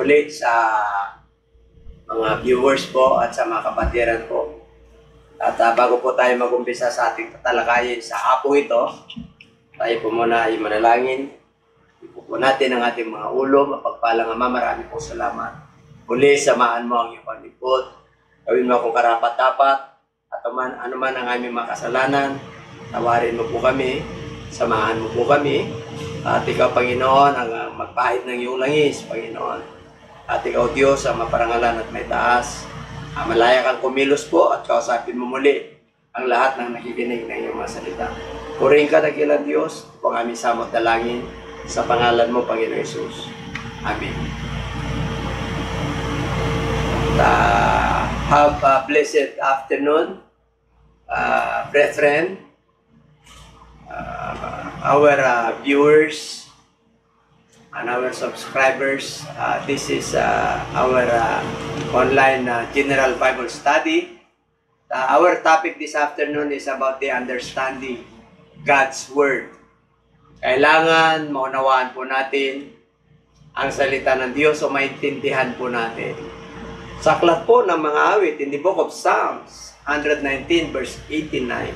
muli sa mga viewers po at sa mga kapatiran po. At bago po tayo mag-umpisa sa ating tatalakayin sa hapong ito, tayo po muna ay manalangin. Ipo po natin ang ating mga ulo. Mapagpalang Ama, marami po salamat. Muli, samahan mo ang iyong panlipod. Gawin mo akong karapat-dapat at ano man ang aming makasalanan. Tawarin mo po kami. Samahan mo po kami. At ikaw, Panginoon, ang magpahid ng iyong langis, Panginoon. At ikaw, Diyos, ang maparangalan at may taas. Malaya kang kumilos po at kausapin mo muli ang lahat ng nakikinig ng iyong mga salita. Purihin ka, dakilang Diyos, kung aming samot dalangin sa pangalan mo, Panginoon Jesus. Amen. Have a blessed afternoon, brethren, our viewers, and our subscribers. This is our online General Bible Study. Our topic this afternoon is about the understanding God's Word. Kailangan maunawaan po natin ang salita ng Diyos o maintindihan po natin. Sa aklat po ng mga awit in the book of Psalms 119 verse 89.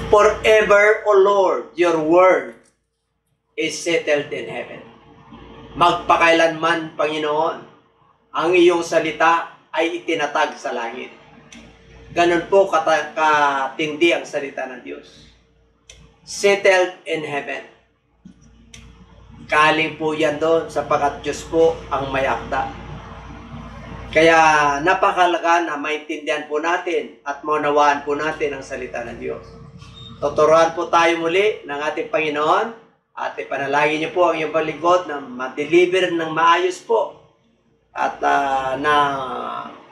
Forever, O Lord, your word is settled in heaven. Magpakailanman, Panginoon, ang iyong salita ay itinatag sa langit. Ganun po katindi ang salita ng Diyos. Settled in heaven. Galing po yan doon sapagkat Diyos po ang may akda. Kaya napakalaga na maintindihan po natin at maunawaan po natin ang salita ng Diyos. Tuturuan po tayo muli ng ating Panginoon at ipanalangin niyo po ang iyong lingkod na ma-deliver ng maayos po at na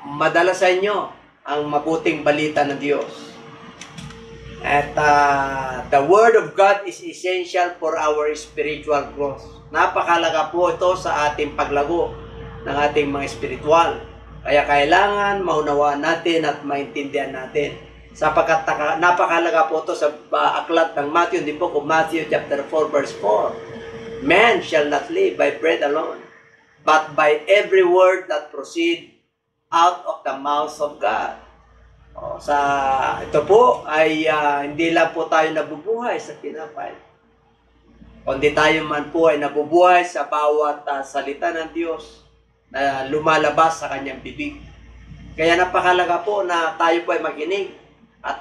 madala sa inyo ang mabuting balita ng Diyos. At the Word of God is essential for our spiritual growth. Napakalaga po ito sa ating paglago ng ating mga spiritual. Kaya kailangan maunawaan natin at maintindihan natin. Sapagkat napakalaga po ito sa aklat ng Matthew, in the book of Matthew chapter 4 verse 4. Man shall not live by bread alone, but by every word that proceed out of the mouth of God. Ito po ay hindi lang po tayo nabubuhay sa tinapay, kundi tayo man po ay nabubuhay sa bawat salita ng Diyos na lumalabas sa kanyang bibig. Kaya napakalaga po na tayo po ay makinig. At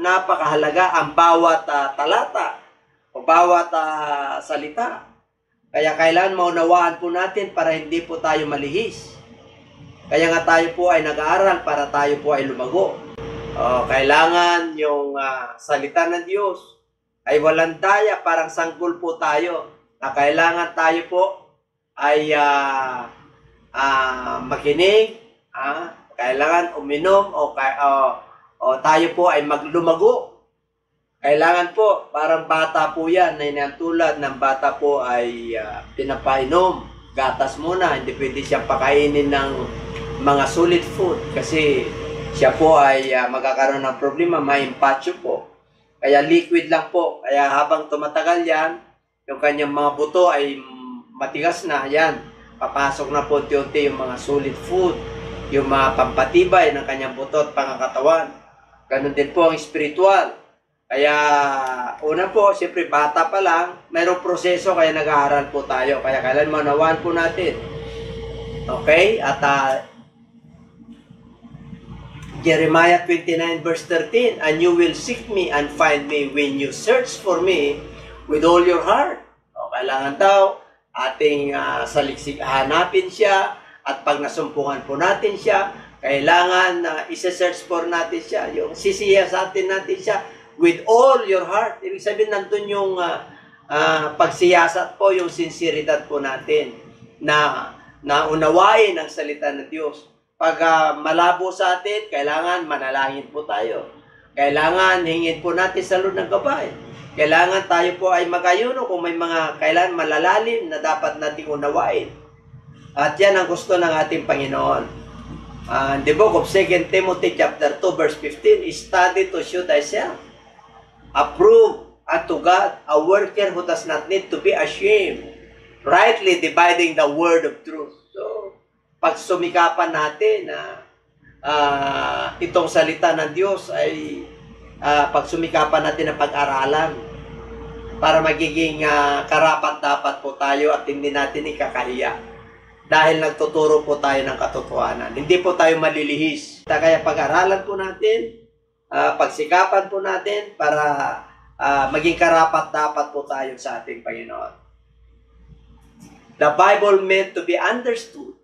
napakahalaga ang bawat talata o bawat salita. Kaya kailangan maunawaan po natin para hindi po tayo malihis. Kaya nga tayo po ay nag-aaral para tayo po ay lumago. Kailangan yung salita ng Diyos ay walang daya, parang sanggol po tayo. Na kailangan tayo po ay makinig, kailangan uminom o tayo po ay maglumago. Kailangan po, parang bata po yan, na tulad ng bata po ay pinapainom. Gatas muna, hindi pwede siyang pakainin ng mga solid food kasi siya po ay magkakaroon ng problema, may impatyo po. Kaya liquid lang po. Kaya habang tumatagal yan, yung kanyang mga buto ay matigas na, yan. Papasok na po unti-unti yung mga solid food, yung mga pampatibay ng kanyang buto at pangakatawan. Ganun din po ang spiritual. Kaya, una po, siyempre bata pa lang, mayroong proseso kaya nag-aaral po tayo. Kaya kailan manawaan po natin. Okay? At Jeremiah 29 verse 13, and you will seek me and find me when you search for me with all your heart. Kailangan daw ating saliksik hanapin siya at pag nasumpungan po natin siya, kailangan isa-search for natin siya. Yung sisiyasatin natin siya with all your heart. Ibig sabihin nandun yung pagsiyasat po, yung sinseridad po natin na unawain ang salita ng Diyos. Pag malabo sa atin, kailangan manalangin po tayo. Kailangan hingin po natin sa Lord ng gabay. Kailangan tayo po ay magayuno kung may mga kailangan malalalim na dapat nating unawain. At yan ang gusto ng ating Panginoon. The book of 2 Timothy chapter 2 verse 15, study to show thyself approved unto God, a worker who does not need to be ashamed, rightly dividing the word of truth. So, pag sumikapan natin na itong salita ng Diyos ay pagsumikapan natin na pag-aralan para magiging karapat-dapat po tayo at hindi natin ikakahiya dahil nagtuturo po tayo ng katotohanan. Hindi po tayo malilihis. Kaya pag-aralan po natin, pagsikapan po natin para maging karapat-dapat po tayo sa ating Panginoon. The Bible meant to be understood.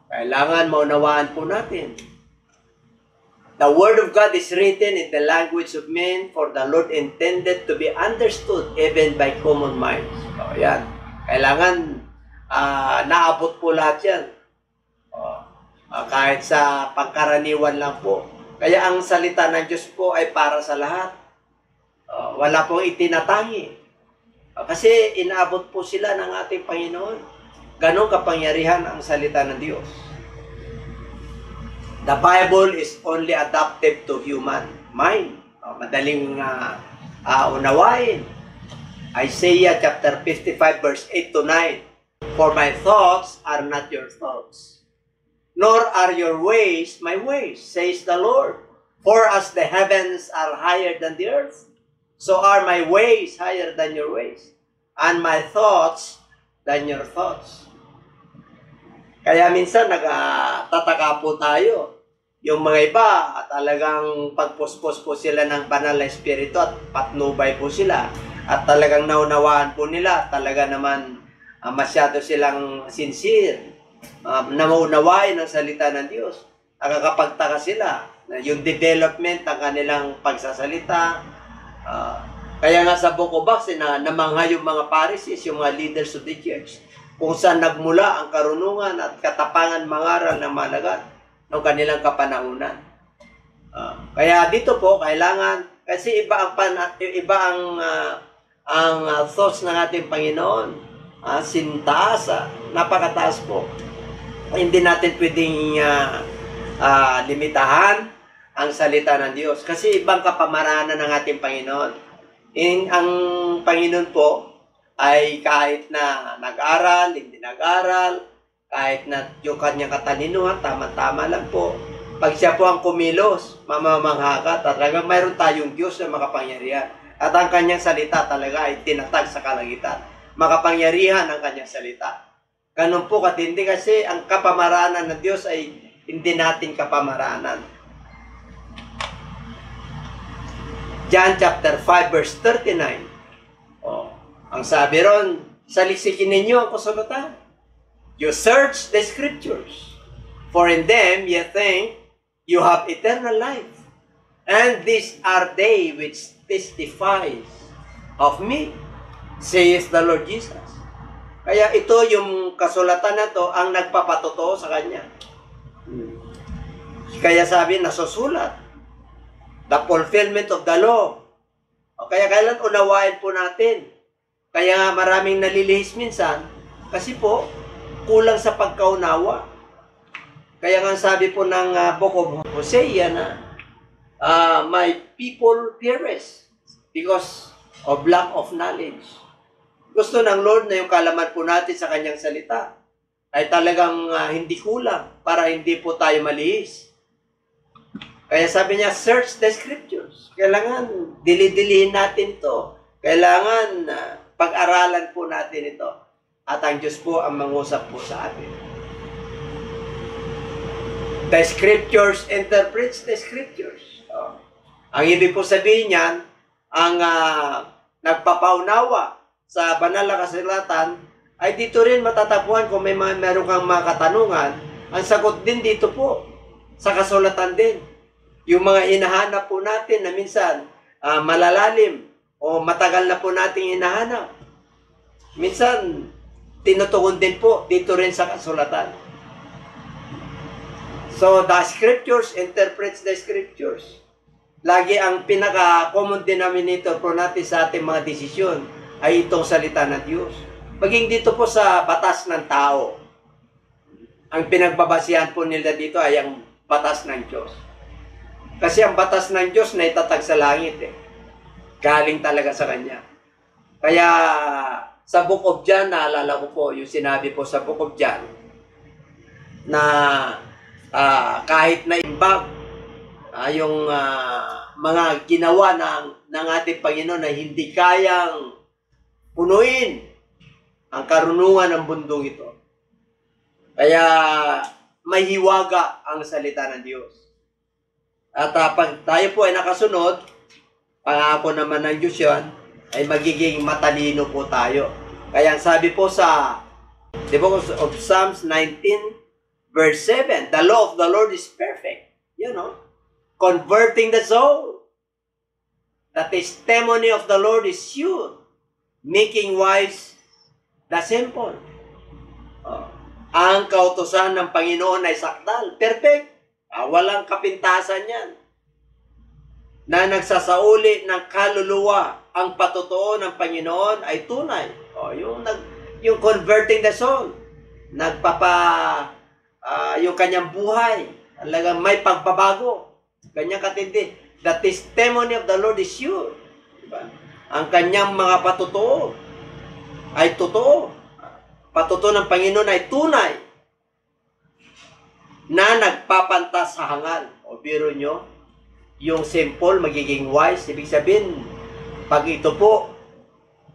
Kailangan maunawaan po natin. The Word of God is written in the language of men, for the Lord intended to be understood even by common minds. So, yan. Kailangan naabot po lahat yan. Kahit sa pangkaraniwan lang po. Kaya ang salita ng Diyos po ay para sa lahat. Wala pong itinatangi. Kasi inaabot po sila ng ating Panginoon. Ganon kapangyarihan ang salita ng Diyos. The Bible is only adaptive to human mind. Madaling unawain. Isaiah chapter 55 verse 8 to 9. For my thoughts are not your thoughts, nor are your ways my ways, says the Lord. For as the heavens are higher than the earth, so are my ways higher than your ways, and my thoughts than your thoughts. Kaya minsan nagtataka po tayo. Yung mga iba, talagang pagpuspos po sila ng banal na espiritu at patnubay po sila. At talagang naunawaan po nila, talaga naman masyado silang sincere, na maunawain ang salita ng Diyos. Nakakapagtaka sila na yung development ng kanilang pagsasalita. Kaya nga sa Book of Acts, namangha yung mga Pharisees, yung mga leaders of the church, kung saan nagmula ang karunungan at katapangan mangaral ng malagat ng kanilang kapanahunan. Kaya dito po kailangan, kasi iba ang thoughts ng ating Panginoon, sintaas, napakataas po. Hindi natin pwedeng limitahan ang salita ng Diyos kasi ibang kapamaraanan ng ating Panginoon. Ang Panginoon po ay kahit na nag-aral, hindi nag-aral, kahit na yung kanyang katalinuhan, tama-tama lang po. Pag siya po ang kumilos, mamamangha ka, talagang mayroon tayong Diyos na makapangyarihan. At ang kanyang salita talaga ay tinatag sa kalangitan. Makapangyarihan ang kanyang salita. Ganun po katindi kasi ang kapamaraanan ng Diyos ay hindi nating kapamaraanan. John chapter 5 verse 39. Ang sabi ron, saliksikin ninyo ang kasulatan. You search the scriptures, for in them ye think you have eternal life, and these are they which testifies of me, says the Lord Jesus. Kaya ito yung kasulatan na to ang nagpapatotoo sa kanya. Kaya sabi, nasusulat, the fulfillment of the law. Kaya kailan unawain po natin? Kaya maraming nalilihis minsan, kasi po, kulang sa pagkaunawa. Kaya nga sabi po ng Book of Hosea na my people perish because of lack of knowledge. Gusto ng Lord na yung kalaman po natin sa kanyang salita ay talagang hindi kulang para hindi po tayo malihis. Kaya sabi niya, search the scriptures. Kailangan dili-dilihin natin to. Kailangan pag-aralan po natin ito. At ang Diyos po ang mangusap po sa atin. The scriptures interprets the scriptures. Ang ibig po sabihin niyan, ang nagpapaunawa sa banal na kasulatan, ay dito rin matatagpuan kung meron kang mga katanungan, ang sagot din dito po, sa kasulatan din. Yung mga hinahanap po natin na minsan malalalim o matagal na po nating hinahanap. Minsan, tinutugon din po dito rin sa kasulatan. So, the scriptures interprets the scriptures. Lagi ang pinaka-common denominator po natin sa ating mga desisyon ay itong salita ng Diyos. Maging dito po sa batas ng tao. Ang pinagbabasihan po nila dito ay ang batas ng Diyos. Kasi ang batas ng Diyos na itatag sa langit. Galing talaga sa Kanya. Kaya Sa Book of John, naalala ko po yung sinabi po sa Book of John na kahit na imbag yung mga ginawa ng ating Panginoon na hindi kayang punuin ang karunungan ng bundong ito. Kaya may hiwaga ang salita ng Diyos. At pag tayo po ay nakasunod, pangako naman ng Diyos yan, ay magiging matalino po tayo. Kaya ang sabi po sa the book of Psalms 19, verse 7, the law of the Lord is perfect. You know, converting the soul. The testimony of the Lord is sure, making wise the simple. Ang kautusan ng Panginoon ay sakdal. Perfect. Walang kapintasan yan. Na nagsasauli ng kaluluwa, ang patotoo ng Panginoon ay tunay. Yung converting the soul. Yung kanyang buhay. Talagang may pagbabago. Kanyang katindi. The testimony of the Lord is sure. Diba? Ang kanyang mga patotoo ay totoo. Patotoo ng Panginoon ay tunay na nagpapantas sa hangal. O biro nyo, yung simple magiging wise. Ibig sabihin, pag ito po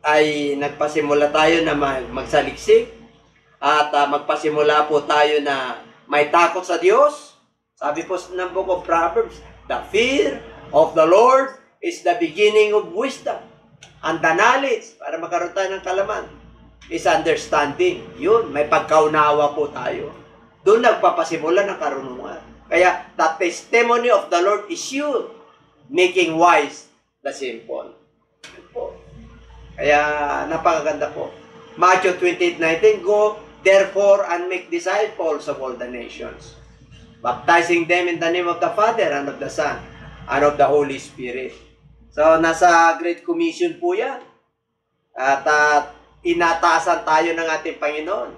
ay nagpasimula tayo na magsaliksik at magpasimula po tayo na may takot sa Diyos. Sabi po ng Book of Proverbs, the fear of the Lord is the beginning of wisdom. And the knowledge, para magkaroon tayo ng kalaman, is understanding. Yun, may pagkaunawa po tayo. Doon nagpapasimula ng karunungan. Kaya, the testimony of the Lord is sure, making wise the simple. Po. Kaya, napakaganda po. Matthew 28:19, go therefore and make disciples of all the nations, baptizing them in the name of the Father and of the Son and of the Holy Spirit. So, nasa Great Commission po yan. At inatasan tayo ng ating Panginoon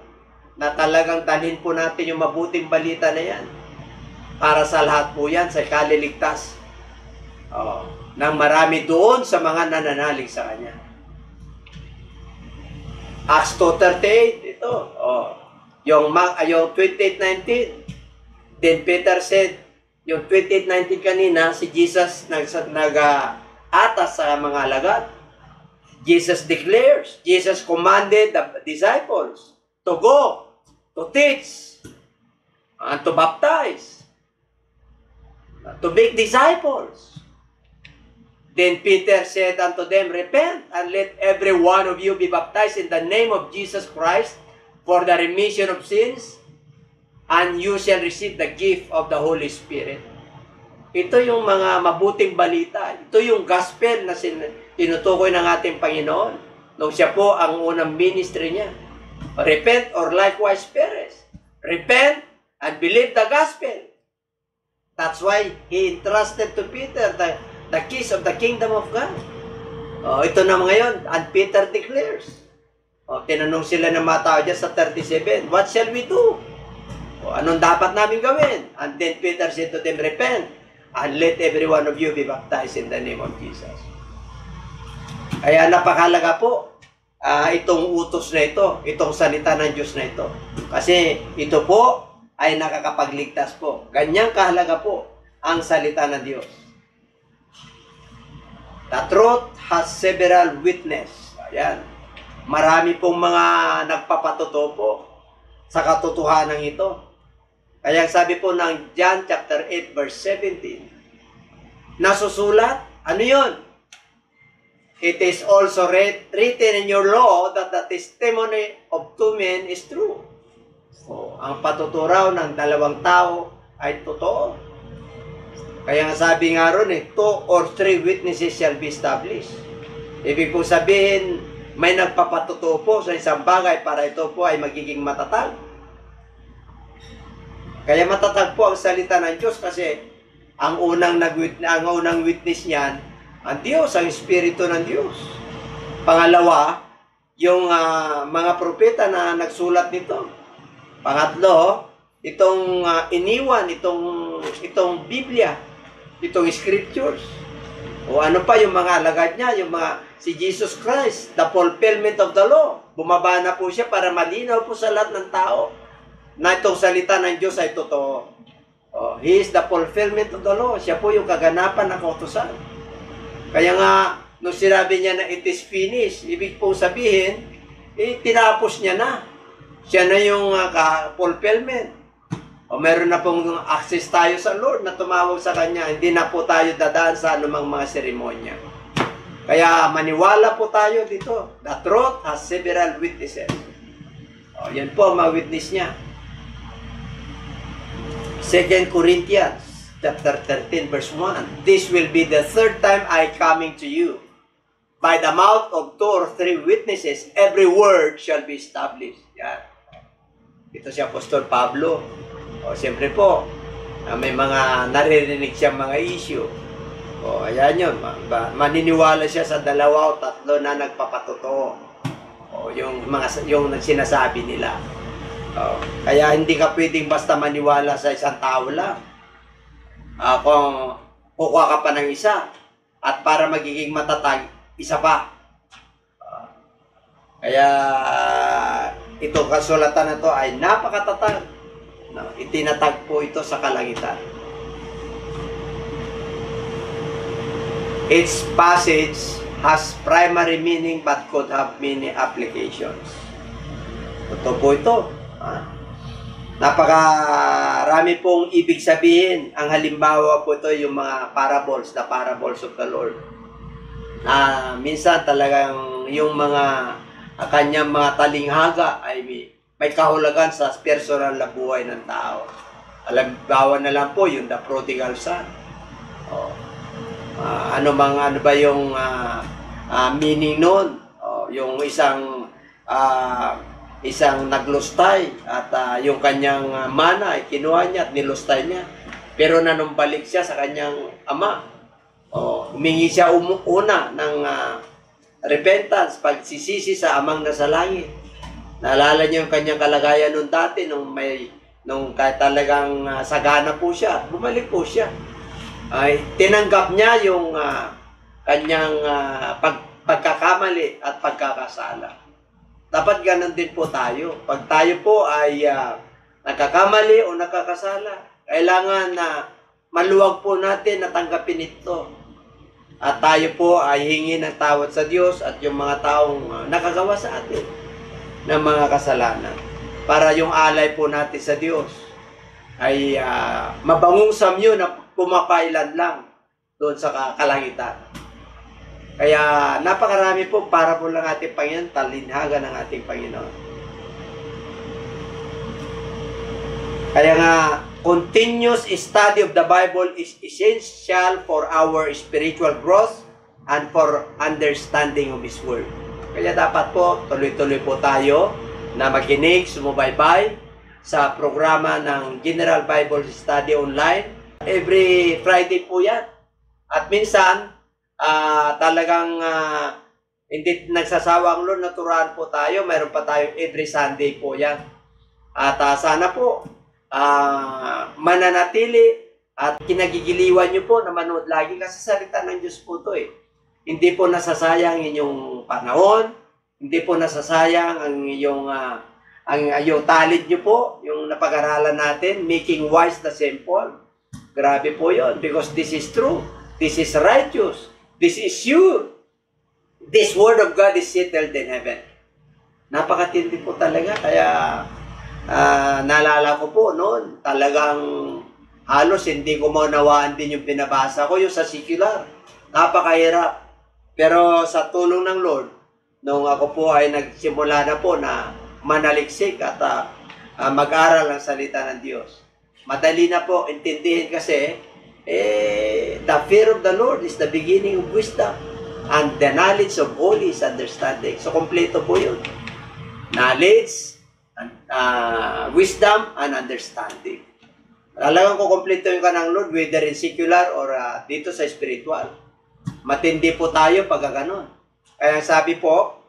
na talagang dalhin po natin yung mabuting balita na yan para sa lahat po yan, sa kaliligtas ng marami doon sa mga nananalig sa Kanya. Acts 2:38, ito. Yung 28:19. Then Peter said, yung 28:19 kanina, si Jesus nag-atas sa mga alagad. Jesus declares, Jesus commanded the disciples to go, to teach, and to baptize, to make disciples. Then Peter said unto them, repent, and let every one of you be baptized in the name of Jesus Christ for the remission of sins, and you shall receive the gift of the Holy Spirit. Ito yung mga mabuting balita. Ito yung gospel na tinutukoy ng ating Panginoon nung siya po ang unang ministry niya. Repent or likewise perish. Repent and believe the gospel. That's why He entrusted to Peter the keys of the kingdom of God. Ito na ngayon. And Peter declares. Tinanong sila ng mga tao dyan sa 37, what shall we do? Anong dapat namin gawin? And then Peter said to them, repent, and let every one of you be baptized in the name of Jesus. Kaya napakahalaga po itong utos na ito, itong salita ng Diyos na ito. Kasi ito po ay nakakapagligtas po. Ganyang kahalaga po ang salita ng Diyos. The truth has several witness. Ayan. Marami pong mga nagpapatotoo po sa katotohanan ito. Kaya sabi po ng John chapter 8 verse 17, nasusulat, ano yun? It is also written in your law that the testimony of two men is true. Ang patuturaw ng dalawang tao ay totoo. Kaya nga sabi nga ron, 2 or 3 witnesses shall be established. Ibig po sabihin, may nagpapatotoo po sa isang bagay para ito po ay magiging matatag. Kaya matatag po ang salita ng Diyos kasi ang unang witness niyan, ang Diyos, ang Espiritu ng Diyos. Pangalawa, yung mga propeta na nagsulat nito. Pangatlo, itong iniwan, itong Biblia, itong Scriptures. O ano pa yung mga alagad niya, yung mga si Jesus Christ, the fulfillment of the law. Bumaba na po siya para malinaw po sa lahat ng tao na itong salita ng Diyos ay totoo. Oh, He is the fulfillment of the law. Siya po yung kaganapan ng kautusan. Kaya nga, nung sinabi niya na it is finished, ibig po sabihin, tinapos niya na. Siya na yung fulfillment. O meron na pong access tayo sa Lord na tumawag sa Kanya. Hindi na po tayo dadaan sa anumang mga seremonya. Kaya maniwala po tayo dito. The truth has several witnesses. O, yan po ang mga witness niya. 2 Corinthians chapter 13 verse 1. This will be the third time I coming to you. By the mouth of 2 or 3 witnesses, every word shall be established. Yan. Ito si Apostol Pablo. O, siyempre po, may mga naririnig siyang mga issue. O, ayan yun. Maniniwala siya sa 2 o 3 na nagpapatotoo. O, yung sinasabi nila. O, kaya hindi ka pwedeng basta maniwala sa isang tao lang. Kung kukuha ka pa ng isa, at para magiging matatag, isa pa. Kaya ito kasulatan na to ay napakatatag. Itinatag po ito sa kalangitan. Its passage has primary meaning but could have many applications. Ito po ito. Napakarami pong ibig sabihin. Ang halimbawa po ito yung mga parables, the parables of the Lord. Minsan talagang yung mga kanyang mga talinghaga ay may kahulugan sa personal na buhay ng tao. Halimbawa na lang po yung the prodigal son. Ano ba yung meaning nun? Yung isang naglustay at yung kanyang mana ay kinuha niya at nilustay niya. Pero nanumbalik siya sa kanyang ama. Humingi siya una ng repentance, pagsisisi sa amang nasa langit. Naalala niyo yung kanyang kalagayan nung dati, nung talagang sagana po siya, bumalik po siya. Ay tinanggap niya yung kanyang pagkakamali at pagkakasala. Dapat ganun din po tayo. Pag tayo po ay nagkakamali o nakakasala, kailangan na maluwag po natin na tanggapin ito. At tayo po ay hingi ng tawad sa Diyos at yung mga taong nakagawa sa atin ng mga kasalanan. Para yung alay po natin sa Diyos ay mabangong samyo na pumapailan lang doon sa kalangitan. Kaya napakarami po para po lang ating Panginoon, talinhaga ng ating Panginoon. Kaya nga, continuous study of the Bible is essential for our spiritual growth and for understanding of His Word. Kaya dapat po, tuloy-tuloy po tayo na makinig, sumubaybay sa programa ng General Bible Study Online. Every Friday po yan. At minsan, talagang hindi nagsasawang Lord, natural po tayo. Mayroon pa tayo every Sunday po yan. At sana po, mananatili at kinagigiliwan nyo po na manood lagi kasi salita ng Diyos po to eh. Hindi po nasasayang inyong panahon, hindi po nasasayang ang iyong talent nyo po, yung napag-aralan natin, making wise the simple. Grabe po yon because this is true, this is righteous, this is sure. This word of God is settled in heaven. Napakatindi po talaga, kaya naalala ko po noon, talagang halos hindi ko maunawaan din yung binabasa ko, yung sa secular. Napakahirap. Pero sa tulong ng Lord, nung ako po ay nagsimula na po na manaliksik at mag-aral ang salita ng Diyos. Madali na po intindihin kasi, the fear of the Lord is the beginning of wisdom and the knowledge of all is understanding. So, kompleto po yun. Knowledge, wisdom, and understanding. Talagang kukumpleto yung kanang Lord, whether in secular or dito sa spiritual. Matindi po tayo pag ganon. Kaya sabi po,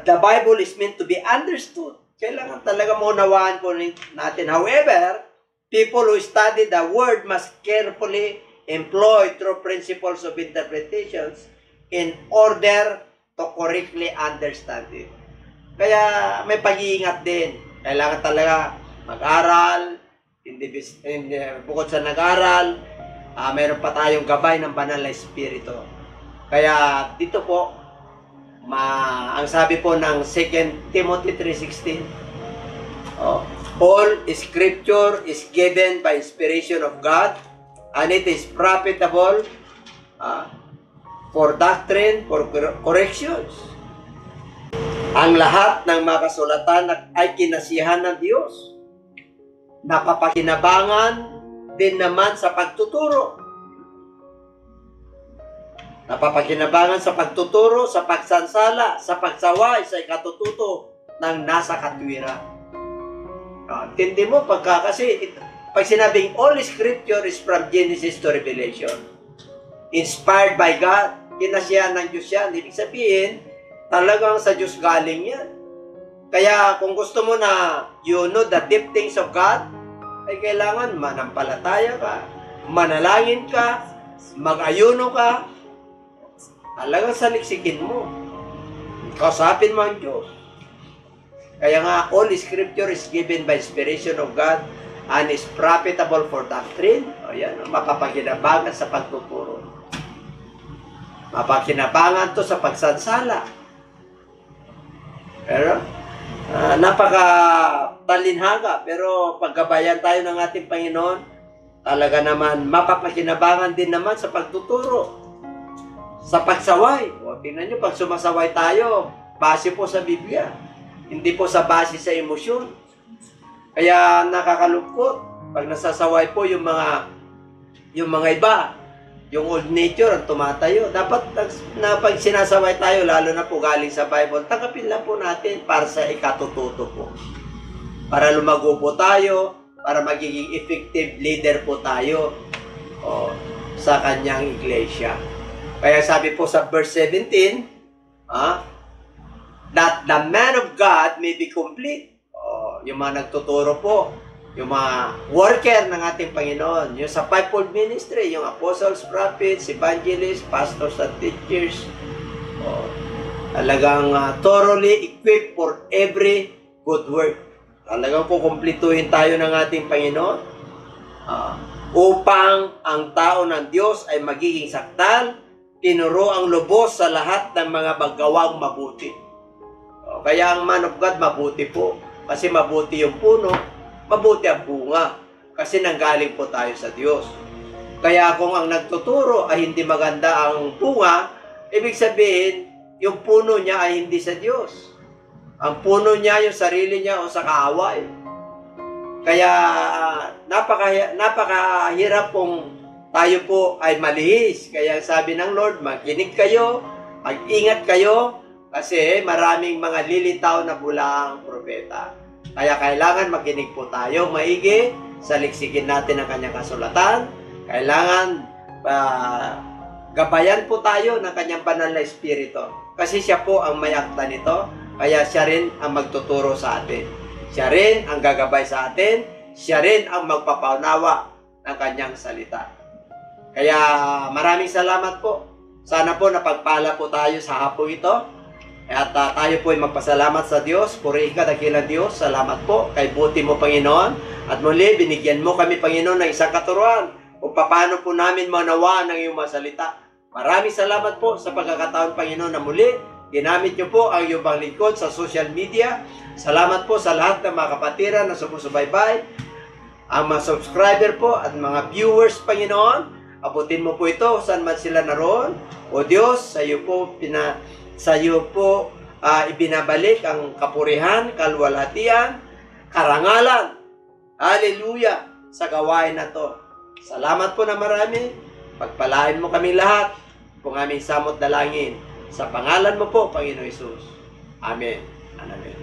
the Bible is meant to be understood. Kailangan talaga maunawaan po natin. However, people who study the Word must carefully employed through principles of interpretations in order to correctly understand it. Kaya may pag-iingat din. Kailangan talaga mag-aral, bukod sa nag-aral, mayroon pa tayong gabay ng banal na espiritu. Kaya dito po, ang sabi po ng 2 Timothy 3:16, all scripture is given by inspiration of God, and it is profitable for doctrine, for corrections. Ang lahat ng mga kasulatan ay kinasiyahan ng Diyos. Napapakinabangan din naman sa pagtuturo. Napapakinabangan sa pagtuturo, sa pagsansala, sa pagsaway, sa ikatututo ng nasa katwiran. Tindi mo kasi pag sinabing all scripture is from Genesis to Revelation, inspired by God, kinasiyahan ng Diyos yan. Ibig sabihin, talagang sa Diyos galing yan. Kaya kung gusto mo na you know the deep things of God, ay kailangan manampalataya ka, manalangin ka, mag-ayuno ka, talagang saliksikin mo. Kausapin mo ang Diyos. Kaya nga, all scripture is given by inspiration of God and is profitable for doctrine. O yan, mapapakinabangan sa pagtuturo. Mapakinabangan to sa pagsansala. Pero, napaka-talinhaga. Pero paggabayan tayo ng ating Panginoon, talaga naman, mapapakinabangan din naman sa pagtuturo. Sa pagsaway. O, tingnan nyo, pag sumasaway tayo, base po sa Biblia. Hindi po sa base sa emosyon. Kaya nakakalungkot. Pag nasasaway po yung mga iba, yung old nature ang tumatayo. Dapat na pag sinasaway tayo, lalo na po galing sa Bible, tanggapin lang po natin para sa ikatututo po. Para lumago po tayo, para magiging effective leader po tayo sa kanyang iglesia. Kaya sabi po sa verse 17, that the man of God may be complete. Yung mga nagtuturo po, yung mga worker ng ating Panginoon, yung sa fivefold ministry, yung apostles, prophets, evangelists, pastors at teachers, talagang thoroughly equipped for every good work. Talagang kukumplituhin tayo ng ating Panginoon upang ang tao ng Diyos ay magiging sakdal, tinuro ang lubos sa lahat ng mga maggawang mabuti. Kaya ang man of God, mabuti po. Kasi mabuti yung puno, mabuti ang bunga. Kasi nanggaling po tayo sa Diyos. Kaya kung ang nagtuturo ay hindi maganda ang bunga, ibig sabihin, yung puno niya ay hindi sa Diyos. Ang puno niya, yung sarili niya o sa kaaway. Kaya napakahirap kung tayo po ay malihis. Kaya sabi ng Lord, makinig kayo, mag-ingat kayo, kasi maraming mga lilitaw na bulaang propeta. Kaya kailangan makinig po tayo maigi, saliksikin natin ang kanyang kasulatan. Kailangan gabayan po tayo ng kanyang banal na espiritu. Kasi siya po ang may akda nito, kaya siya rin ang magtuturo sa atin. Siya rin ang gagabay sa atin, siya rin ang magpapaunawa ng kanyang salita. Kaya maraming salamat po. Sana po napagpala po tayo sa hapon ito. At tayo po ay magpasalamat sa Diyos. Purihin ka, dakilang Diyos. Salamat po kay buti mo, Panginoon. At muli, binigyan mo kami, Panginoon, ng isang katuruan kung paano po namin manawaan ng iyong mga salita. Maraming salamat po sa pagkakataon, Panginoon, na muli. Ginamit niyo po ang iyong lingkod sa social media. Salamat po sa lahat ng mga kapatiran na sumusubaybay. Ang mga subscriber po at mga viewers, Panginoon. Abutin mo po ito, saan man sila naroon. O Diyos, sa iyo po ibinabalik ang kapurihan, kaluwalhatian, karangalan. Hallelujah! Sa gawain na to. Salamat po na marami. Pagpalain mo kami lahat kung aming samot dalangin. Sa pangalan mo po, Panginoon Hesus. Amen. Amen.